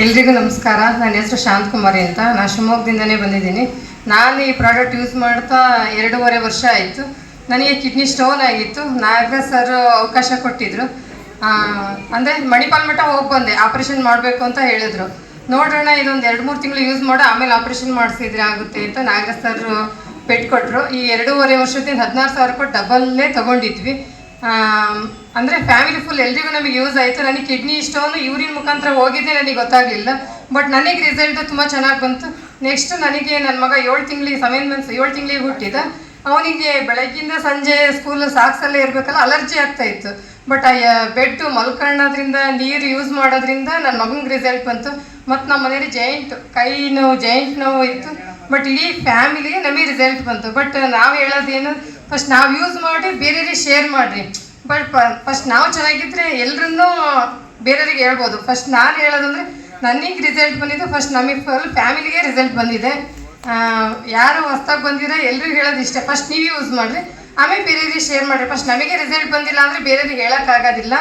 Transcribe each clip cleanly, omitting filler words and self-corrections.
ಎಲ್ರಿಗೂ ನಮಸ್ಕಾರ. ನನ್ನ ಹೆಸರು ಶಾಂತಕುಮಾರಿ ಅಂತ. ನಾನು ಶಿವಮೊಗ್ಗದಿಂದನೇ ಬಂದಿದ್ದೀನಿ. ನಾನು ಈ ಪ್ರಾಡಕ್ಟ್ ಯೂಸ್ ಮಾಡ್ತಾ 2.5 ವರ್ಷ ಆಯಿತು. ನನಗೆ ಕಿಡ್ನಿ ಸ್ಟೋನ್ ಆಗಿತ್ತು. ನಾಗರಾಜ್ ಸರ್ ಅವಕಾಶ ಕೊಟ್ಟಿದ್ದರು. ಅಂದರೆ ಮಣಿಪಾಲ್ ಮಠ ಹೋಗಿ ಬಂದೆ, ಆಪ್ರೇಷನ್ ಮಾಡಬೇಕು ಅಂತ ಹೇಳಿದರು. ನೋಡೋಣ, ಇದೊಂದು 2-3 ತಿಂಗಳು ಯೂಸ್ ಮಾಡೋ ಆಮೇಲೆ ಆಪ್ರೇಷನ್ ಮಾಡಿಸಿದ್ರೆ ಆಗುತ್ತೆ ಅಂತ ನಾಗರಾಜ್ ಸರ್ ಪೆಟ್ಟು ಕೊಟ್ಟರು. ಈ 2.5 ವರ್ಷದಿಂದ 16,000 ಕೊಟ್ಟು ಡಬಲ್ಲೇ ತೊಗೊಂಡಿದ್ವಿ. ಅಂದರೆ ಫ್ಯಾಮಿಲಿ ಫುಲ್ ಎಲ್ರಿಗೂ ನಮಗೆ ಯೂಸ್ ಆಯಿತು. ನನಗೆ ಕಿಡ್ನಿ ಸ್ಟೋನು ಯೂರಿನ್ ಮುಖಾಂತರ ಹೋಗಿದ್ದೆ, ನನಗೆ ಗೊತ್ತಾಗಲಿಲ್ಲ. ಬಟ್ ನನಗೆ ರಿಸಲ್ಟ್ ತುಂಬ ಚೆನ್ನಾಗಿ ಬಂತು. ನೆಕ್ಸ್ಟ್ ನನಗೆ ನನ್ನ ಮಗ 7 ತಿಂಗಳಿಗೆ 7 ಮಂತ್ಸ್ 7 ತಿಂಗಳಿಗೆ ಹುಟ್ಟಿದ. ಅವನಿಗೆ ಬೆಳಗ್ಗಿಂದ ಸಂಜೆ ಸ್ಕೂಲ್ ಸಾಕ್ಸಲ್ಲೇ ಇರಬೇಕಲ್ಲ, ಅಲರ್ಜಿ ಆಗ್ತಾಯಿತ್ತು. ಬಟ್ ಆ ಬೆಡ್ಡು ಮಲ್ಕೊಳ್ಳೋದ್ರಿಂದ, ನೀರು ಯೂಸ್ ಮಾಡೋದ್ರಿಂದ ನನ್ನ ಮಗನಿಗೆ ರಿಸಲ್ಟ್ ಬಂತು. ಮತ್ತು ನಮ್ಮ ಮನೇಲಿ ಜಾಯಿಂಟ್ ನೋವು ಇತ್ತು. ಬಟ್ ಇಡೀ ಫ್ಯಾಮಿಲಿಗೆ ನಮಗೆ ರಿಸಲ್ಟ್ ಬಂತು. ಬಟ್ ನಾವು ಹೇಳೋದೇನು, ಫಸ್ಟ್ ನಾವು ಯೂಸ್ ಮಾಡಿ ಬೇರೆಯವ್ರಿಗೆ ಶೇರ್ ಮಾಡಿರಿ. ಬಟ್ ಫಸ್ಟ್ ನಾವು ಚೆನ್ನಾಗಿದ್ದರೆ ಎಲ್ಲರನ್ನೂ ಬೇರೆಯವ್ರಿಗೆ ಹೇಳ್ಬೋದು. ಫಸ್ಟ್ ನಾನು ಹೇಳೋದಂದರೆ, ನನಗೆ ರಿಸಲ್ಟ್ ಬಂದಿದ್ದು ಫಸ್ಟ್ ನಮಗೆ ಫುಲ್ ಫ್ಯಾಮಿಲಿಗೆ ರಿಸಲ್ಟ್ ಬಂದಿದೆ. ಯಾರು ಹೊಸ್ದಾಗಿ ಬಂದಿರೋ ಎಲ್ರಿಗೂ ಹೇಳೋದು ಇಷ್ಟೇ, ಫಸ್ಟ್ ನೀವು ಯೂಸ್ ಮಾಡಿರಿ, ಆಮೇಲೆ ಬೇರೆಯವ್ರಿಗೆ ಶೇರ್ ಮಾಡಿರಿ. ಫಸ್ಟ್ ನಮಗೆ ರಿಸಲ್ಟ್ ಬಂದಿಲ್ಲ ಅಂದರೆ ಬೇರೆಯವ್ರಿಗೆ ಹೇಳೋಕ್ಕಾಗೋದಿಲ್ಲ.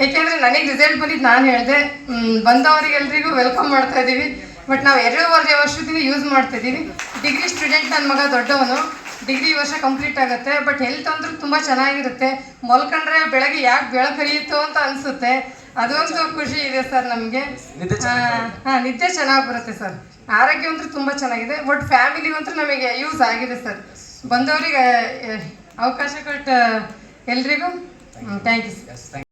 ಏಕೆಂದರೆ ನನಗೆ ರಿಸಲ್ಟ್ ಬಂದಿದ್ದು ನಾನು ಹೇಳಿದೆ. ಬಂದವರಿಗೆಲ್ರಿಗೂ ವೆಲ್ಕಮ್ ಮಾಡ್ತಾ ಇದ್ದೀವಿ. ಬಟ್ ನಾವು 2.5 ವರ್ಷದಿಂದ ಯೂಸ್ ಮಾಡ್ತಾಯಿದ್ದೀವಿ. ಡಿಗ್ರಿ ಸ್ಟೂಡೆಂಟ್, ನನ್ನ ಮಗ ದೊಡ್ಡವನು, ಡಿಗ್ರಿ ಈ ವರ್ಷ ಕಂಪ್ಲೀಟ್ ಆಗುತ್ತೆ. ಬಟ್ ಹೆಲ್ತ್ ಅಂದ್ರೆ ತುಂಬ ಚೆನ್ನಾಗಿರುತ್ತೆ. ಮಲ್ಕೊಂಡ್ರೆ ಬೆಳಗ್ಗೆ ಯಾಕೆ ಬೆಳಕರಿಯುತ್ತೋ ಅಂತ ಅನಿಸುತ್ತೆ. ಅದೊಂದು ಖುಷಿ ಇದೆ ಸರ್ ನಮಗೆ. ನಿದ್ದೆ ಚೆನ್ನಾಗಿ ಬರುತ್ತೆ ಸರ್. ಆರೋಗ್ಯ ಅಂದ್ರೆ ತುಂಬ ಚೆನ್ನಾಗಿದೆ. ಬಟ್ ಫ್ಯಾಮಿಲಿ ಅಂತೂ ನಮಗೆ ಯೂಸ್ ಆಗಿದೆ ಸರ್. ಬಂದವರಿಗೆ ಅವಕಾಶ ಕೊಟ್ಟು ಎಲ್ರಿಗೂ ಥ್ಯಾಂಕ್ ಯು ಸರ್.